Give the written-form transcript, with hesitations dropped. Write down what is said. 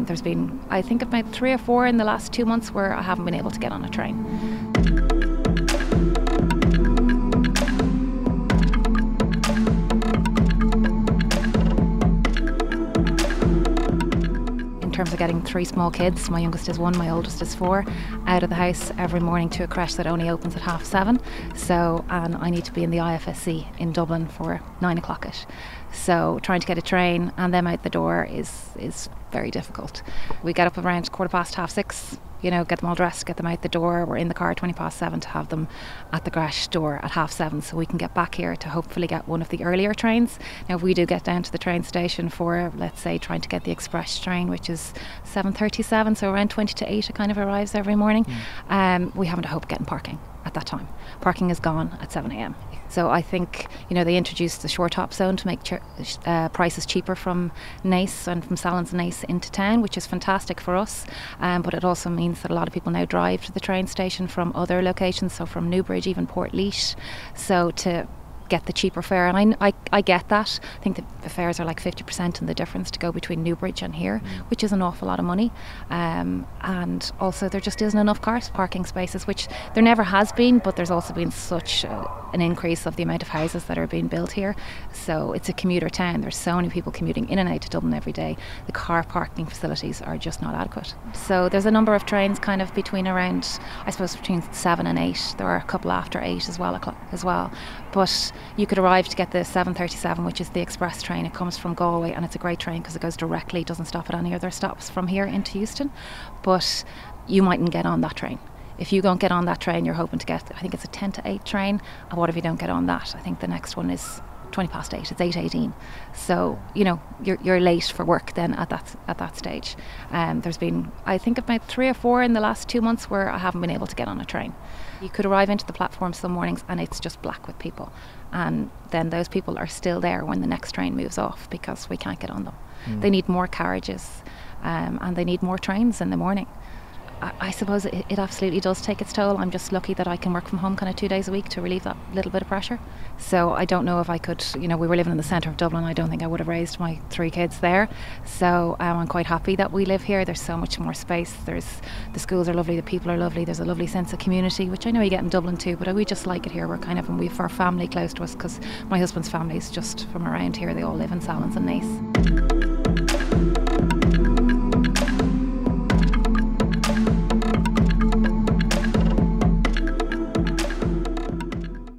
There's been, I think, about 3 or 4 in the last 2 months where I haven't been able to get on a train. In terms of getting 3 small kids, my youngest is 1, my oldest is 4, out of the house every morning to a creche that only opens at 7:30. So, and I need to be in the IFSC in Dublin for 9 o'clock-ish. So trying to get a train and them out the door is very difficult. We get up around 6:15, 6:30, get them all dressed, get them out the door. We're in the car 7:20 to have them at the creche door at 7:30 so we can get back here to hopefully get one of the earlier trains. Now, if we do get down to the train station for, let's say, trying to get the express train, which is 7:37, so around 20 to 8 it kind of arrives every morning, we haven't a hope of getting parking at that time. Parking is gone at 7 a.m. So I think, they introduced the shore top zone to make prices cheaper from Naas and from Sallins and Naas into town, which is fantastic for us. But it also means that a lot of people now drive to the train station from other locations, so from Newbridge, even Portleash, so to get the cheaper fare. And I get that. I think the fares are like 50% in the difference to go between Newbridge and here, which is an awful lot of money. And also there just isn't enough car parking spaces, which there never has been, but there's also been such an increase of the amount of houses that are being built here. So it's a commuter town. There's so many people commuting in and out to Dublin every day. The car parking facilities are just not adequate. So there's a number of trains kind of between 7 and 8. There are a couple after 8 as well. But you could arrive to get the 7:37, which is the express train. It comes from Galway and it's a great train because it goes directly, doesn't stop at any other stops from here into Euston. But you mightn't get on that train. If you don't get on that train, you're hoping to get, I think it's a 10 to 8 train. And what if you don't get on that? I think the next one is 8:20. It's 8:18. So, you're late for work then at that stage. There's been, I think, about 3 or 4 in the last 2 months where I haven't been able to get on a train. You could arrive into the platform some mornings and it's just black with people. And then those people are still there when the next train moves off because we can't get on them. They need more carriages and they need more trains in the morning. I suppose it absolutely does take its toll. I'm just lucky that I can work from home kind of 2 days a week to relieve that little bit of pressure. So I don't know if I could, we were living in the centre of Dublin. I don't think I would have raised my 3 kids there. So I'm quite happy that we live here. There's so much more space. The schools are lovely, the people are lovely. There's a lovely sense of community, which I know you get in Dublin too, but we just like it here. And we've our family close to us because my husband's family is just from around here. They all live in Sallins and Naas.